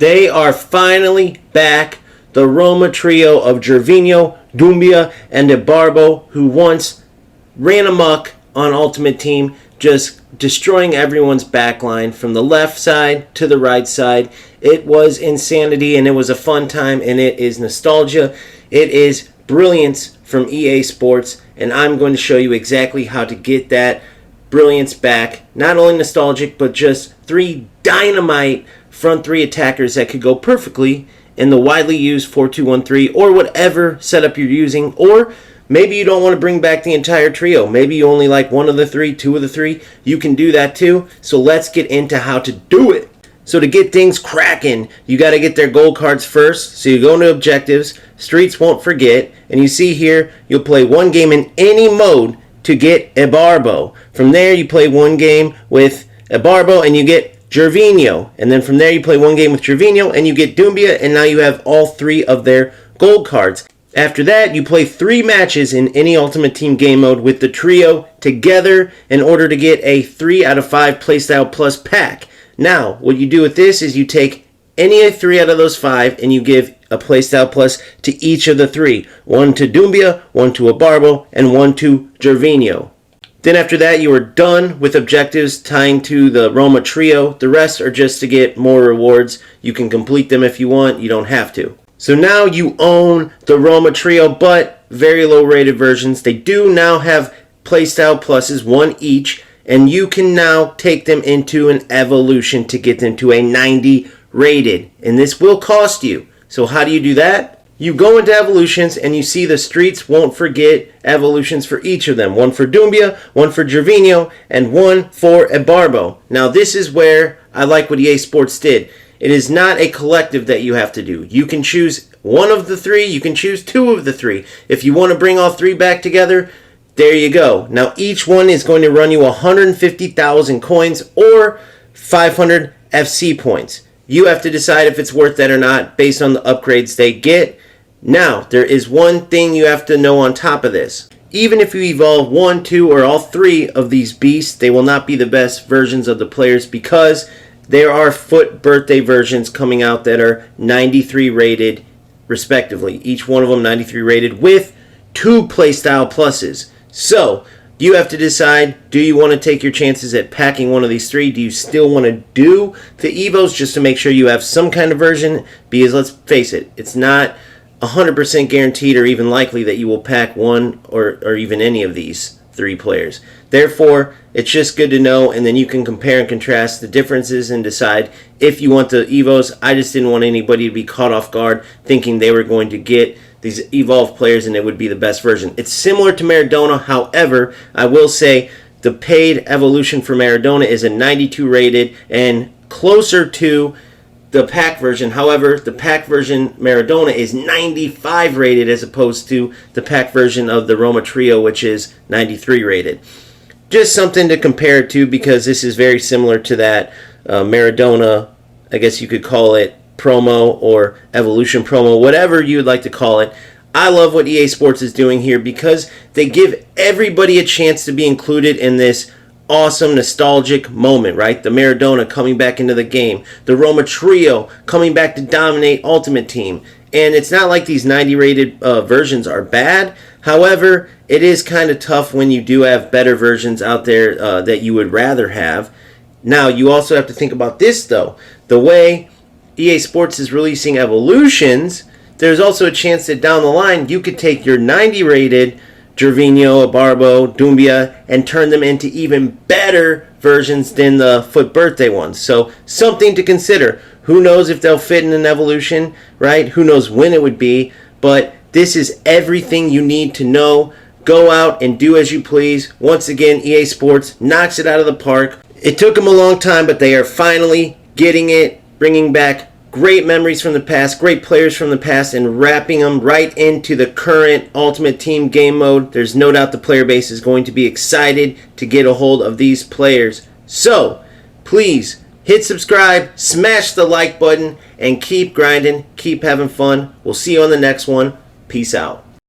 They are finally back. The Roma trio of Gervinho, Doumbia, and Ibarbo, who once ran amok on Ultimate Team, just destroying everyone's backline from the left side to the right side. It was insanity, and it was a fun time, and it is nostalgia. It is brilliance from EA Sports, and I'm going to show you exactly how to get that brilliance back. Not only nostalgic, but just three dynamite front three attackers that could go perfectly in the widely used 4-2-1-3 or whatever setup you're using. Or maybe you don't want to bring back the entire trio. Maybe you only like one of the three, two of the three. You can do that too. So let's get into how to do it. So to get things cracking, you got to get their gold cards first. So you go into objectives, Streets Won't Forget, and you see here you'll play one game in any mode to get Ibarbo. From there you play one game with Ibarbo and you get Gervinho, and then from there you play one game with Gervinho and you get Doumbia, and now you have all three of their gold cards. After that, you play 3 matches in any Ultimate Team game mode with the trio together in order to get a 3 out of 5 Playstyle Plus pack. Now, what you do with this is you take any 3 out of those 5 and you give a Playstyle Plus to each of the 3. 1 to Doumbia, 1 to Ibarbo, and 1 to Gervinho. Then after that, you are done with objectives tying to the Roma trio. The rest are just to get more rewards. You can complete them if you want. You don't have to. So now you own the Roma trio, but very low rated versions. They do now have Playstyle Pluses, 1 each, and you can now take them into an evolution to get them to a 90 rated. And this will cost you. So how do you do that? You go into evolutions and you see the Streets Won't Forget evolutions for each of them. 1 for Doumbia, 1 for Gervinho, and 1 for Ibarbo. Now this is where I like what EA Sports did. It is not a collective that you have to do. You can choose 1 of the 3, you can choose 2 of the 3. If you want to bring all 3 back together, there you go. Now each one is going to run you 150,000 coins or 500 FC points. You have to decide if it's worth that or not based on the upgrades they get. Now, there is one thing you have to know on top of this. Even if you evolve 1, 2, or all 3 of these beasts, they will not be the best versions of the players because there are foot birthday versions coming out that are 93 rated respectively. Each one of them 93 rated with 2 playstyle pluses. So, you have to decide, do you want to take your chances at packing one of these 3? Do you still want to do the Evos just to make sure you have some kind of version? Because let's face it, it's not 100% guaranteed or even likely that you will pack one or even any of these 3 players. Therefore, it's just good to know, and then you can compare and contrast the differences and decide if you want the Evos. I just didn't want anybody to be caught off guard thinking they were going to get these evolved players and it would be the best version. It's similar to Maradona. However, I will say the paid evolution for Maradona is a 92 rated and closer to the pack version. However, the pack version Maradona is 95 rated as opposed to the pack version of the Roma trio, which is 93 rated. Just something to compare it to because this is very similar to that Maradona, I guess you could call it promo or evolution promo, whatever you would like to call it. I love what EA Sports is doing here because they give everybody a chance to be included in this awesome nostalgic moment, right? The Maradona coming back into the game, the Roma trio coming back to dominate Ultimate Team. And it's not like these 90 rated versions are bad. However, it is kind of tough when you do have better versions out there that you would rather have. Now, you also have to think about this though. The way EA Sports is releasing evolutions, there's also a chance that down the line you could take your 90 rated Gervinho, Ibarbo, Doumbia, and turn them into even better versions than the foot birthday ones. So something to consider. Who knows if they'll fit in an evolution, right? Who knows when it would be, but this is everything you need to know. Go out and do as you please. Once again, EA Sports knocks it out of the park. It took them a long time, but they are finally getting it, bringing back great memories from the past, great players from the past, and wrapping them right into the current Ultimate Team game mode. There's no doubt the player base is going to be excited to get a hold of these players. So, please, hit subscribe, smash the like button, and keep grinding, keep having fun. We'll see you on the next one. Peace out.